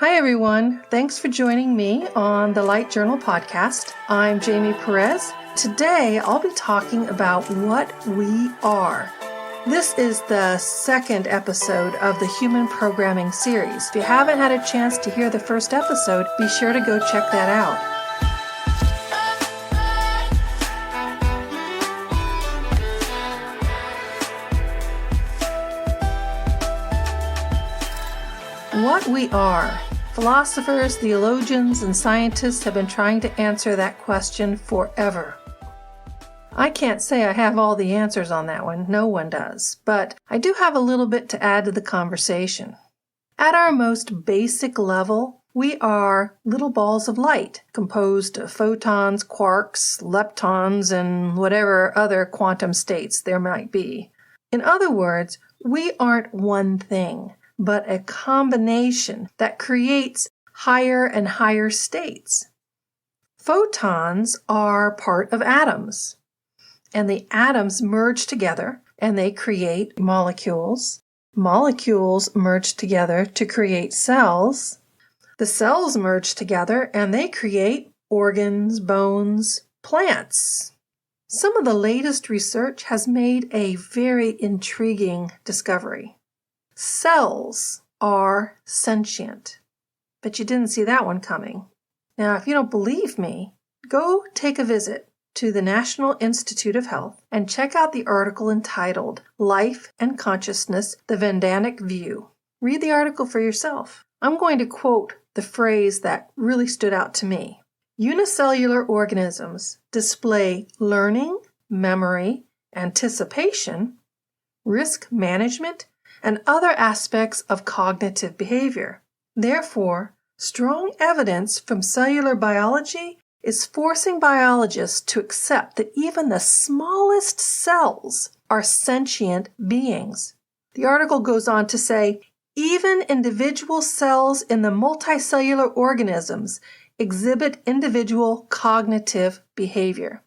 Hi, everyone. Thanks for joining me on the Light Journal podcast. I'm Jamie Perez. Today, I'll be talking about what we are. This is the second episode of the Human Programming series. If you haven't had a chance to hear the first episode, be sure to go check that out. What we are. Philosophers, theologians, and scientists have been trying to answer that question forever. I can't say I have all the answers on that one. No one does. But I do have a little bit to add to the conversation. At our most basic level, we are little balls of light composed of photons, quarks, leptons, and whatever other quantum states there might be. In other words, we aren't one thing, but a combination that creates higher and higher states. Photons are part of atoms, and the atoms merge together and they create molecules. Molecules merge together to create cells. The cells merge together and they create organs, bones, plants. Some of the latest research has made a very intriguing discovery. Cells are sentient. Bet you didn't see that one coming. Now, if you don't believe me, go take a visit to the National Institute of Health and check out the article entitled Life and Consciousness, the Vedanic View. Read the article for yourself. I'm going to quote the phrase that really stood out to me. Unicellular organisms display learning, memory, anticipation, risk management, and other aspects of cognitive behavior. Therefore, strong evidence from cellular biology is forcing biologists to accept that even the smallest cells are sentient beings. The article goes on to say, even individual cells in the multicellular organisms exhibit individual cognitive behavior.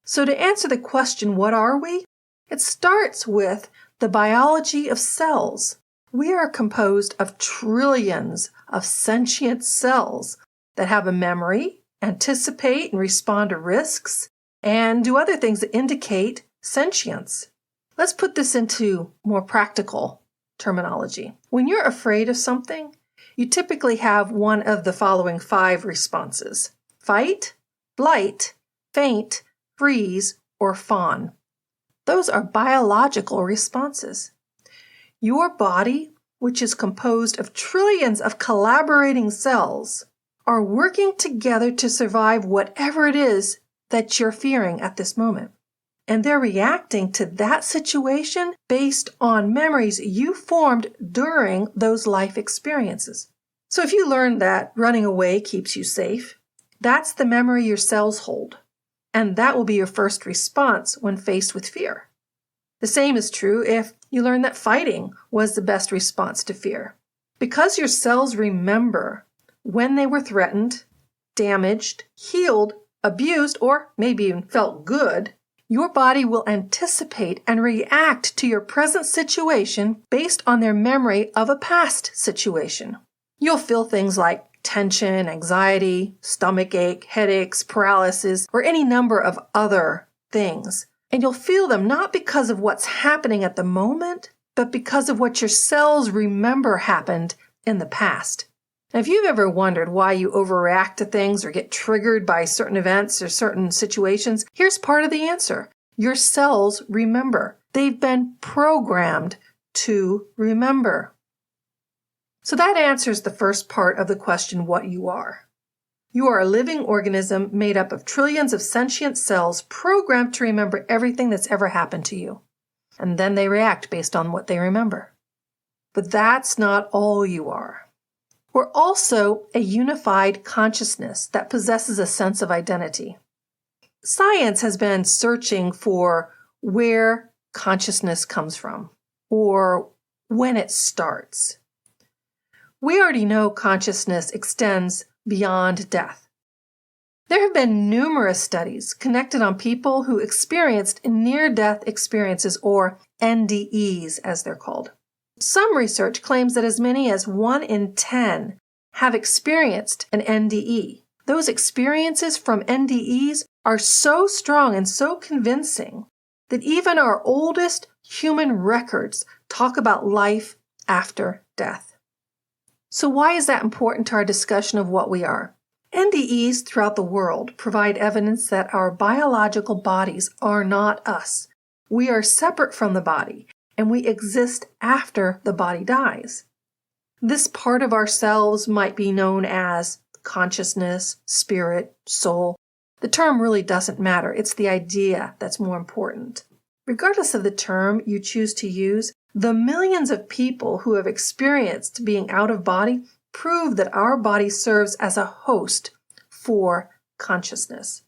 So to answer the question, what are we? It starts with the biology of cells. We are composed of trillions of sentient cells that have a memory, anticipate and respond to risks, and do other things that indicate sentience. Let's put this into more practical terminology. When you're afraid of something, you typically have one of the following 5 responses: fight, flight, faint, freeze, or fawn. Those are biological responses. Your body, which is composed of trillions of collaborating cells, are working together to survive whatever it is that you're fearing at this moment. And they're reacting to that situation based on memories you formed during those life experiences. So if you learn that running away keeps you safe, that's the memory your cells hold. And that will be your first response when faced with fear. The same is true if you learn that fighting was the best response to fear. Because your cells remember when they were threatened, damaged, healed, abused, or maybe even felt good, your body will anticipate and react to your present situation based on their memory of a past situation. You'll feel things like tension, anxiety, stomach ache, headaches, paralysis, or any number of other things. And you'll feel them not because of what's happening at the moment, but because of what your cells remember happened in the past. Now, if you've ever wondered why you overreact to things or get triggered by certain events or certain situations, here's part of the answer. Your cells remember. They've been programmed to remember. So that answers the first part of the question, what you are. You are a living organism made up of trillions of sentient cells programmed to remember everything that's ever happened to you. And then they react based on what they remember. But that's not all you are. We're also a unified consciousness that possesses a sense of identity. Science has been searching for where consciousness comes from or when it starts. We already know consciousness extends beyond death. There have been numerous studies connected on people who experienced near-death experiences, or NDEs as they're called. Some research claims that as many as 1 in 10 have experienced an NDE. Those experiences from NDEs are so strong and so convincing that even our oldest human records talk about life after death. So why is that important to our discussion of what we are? NDEs throughout the world provide evidence that our biological bodies are not us. We are separate from the body, and we exist after the body dies. This part of ourselves might be known as consciousness, spirit, soul. The term really doesn't matter. It's the idea that's more important. Regardless of the term you choose to use, the millions of people who have experienced being out of body prove that our body serves as a host for consciousness.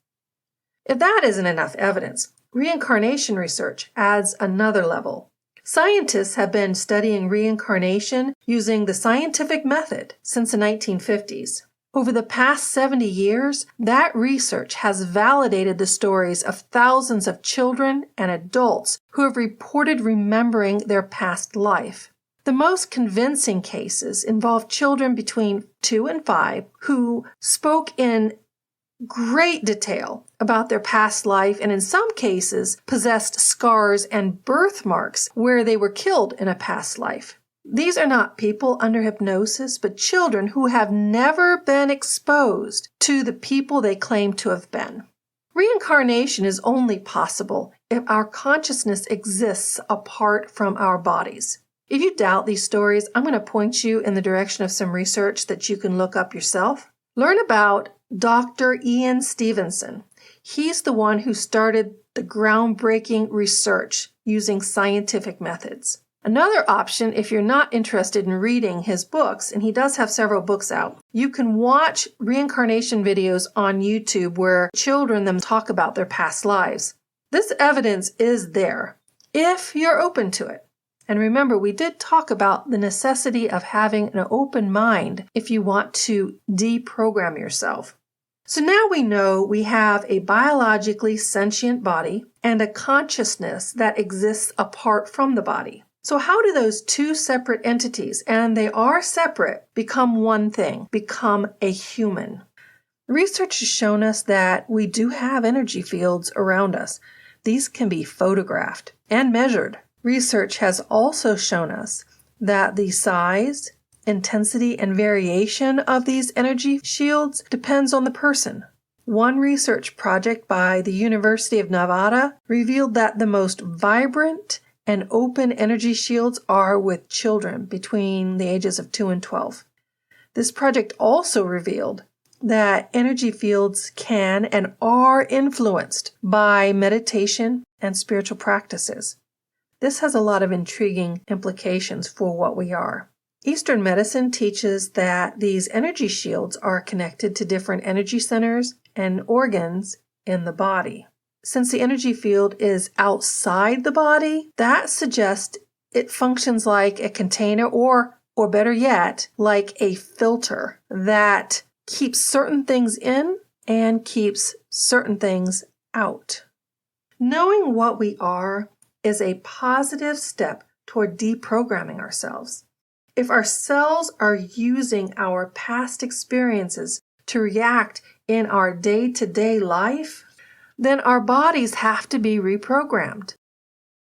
If that isn't enough evidence, reincarnation research adds another level. Scientists have been studying reincarnation using the scientific method since the 1950s. Over the past 70 years, that research has validated the stories of thousands of children and adults who have reported remembering their past life. The most convincing cases involve children between 2 and 5 who spoke in great detail about their past life and in some cases possessed scars and birthmarks where they were killed in a past life. These are not people under hypnosis, but children who have never been exposed to the people they claim to have been. Reincarnation is only possible if our consciousness exists apart from our bodies. If you doubt these stories, I'm going to point you in the direction of some research that you can look up yourself. Learn about Dr. Ian Stevenson. He's the one who started the groundbreaking research using scientific methods. Another option, if you're not interested in reading his books, and he does have several books out, you can watch reincarnation videos on YouTube where children them talk about their past lives. This evidence is there, if you're open to it. And remember, we did talk about the necessity of having an open mind if you want to deprogram yourself. So now we know we have a biologically sentient body and a consciousness that exists apart from the body. So how do those two separate entities, and they are separate, become one thing, become a human? Research has shown us that we do have energy fields around us. These can be photographed and measured. Research has also shown us that the size, intensity, and variation of these energy shields depends on the person. One research project by the University of Nevada revealed that the most vibrant and open energy shields are with children between the ages of 2 and 12. This project also revealed that energy fields can and are influenced by meditation and spiritual practices. This has a lot of intriguing implications for what we are. Eastern medicine teaches that these energy shields are connected to different energy centers and organs in the body. Since the energy field is outside the body, that suggests it functions like a container or better yet, like a filter that keeps certain things in and keeps certain things out. Knowing what we are is a positive step toward deprogramming ourselves. If our cells are using our past experiences to react in our day-to-day life, then our bodies have to be reprogrammed.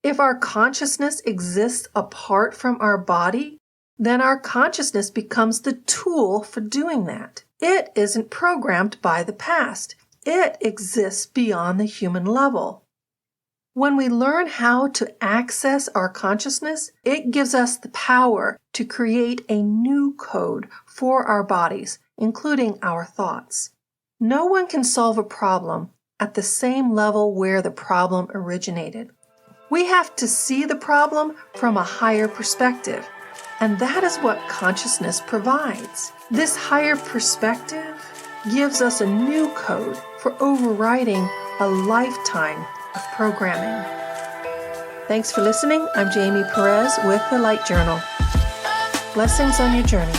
If our consciousness exists apart from our body, then our consciousness becomes the tool for doing that. It isn't programmed by the past. It exists beyond the human level. When we learn how to access our consciousness, it gives us the power to create a new code for our bodies, including our thoughts. No one can solve a problem at the same level where the problem originated. We have to see the problem from a higher perspective, and that is what consciousness provides. This higher perspective gives us a new code for overriding a lifetime of programming. Thanks for listening. I'm Jamie Perez with The Light Journal. Blessings on your journey.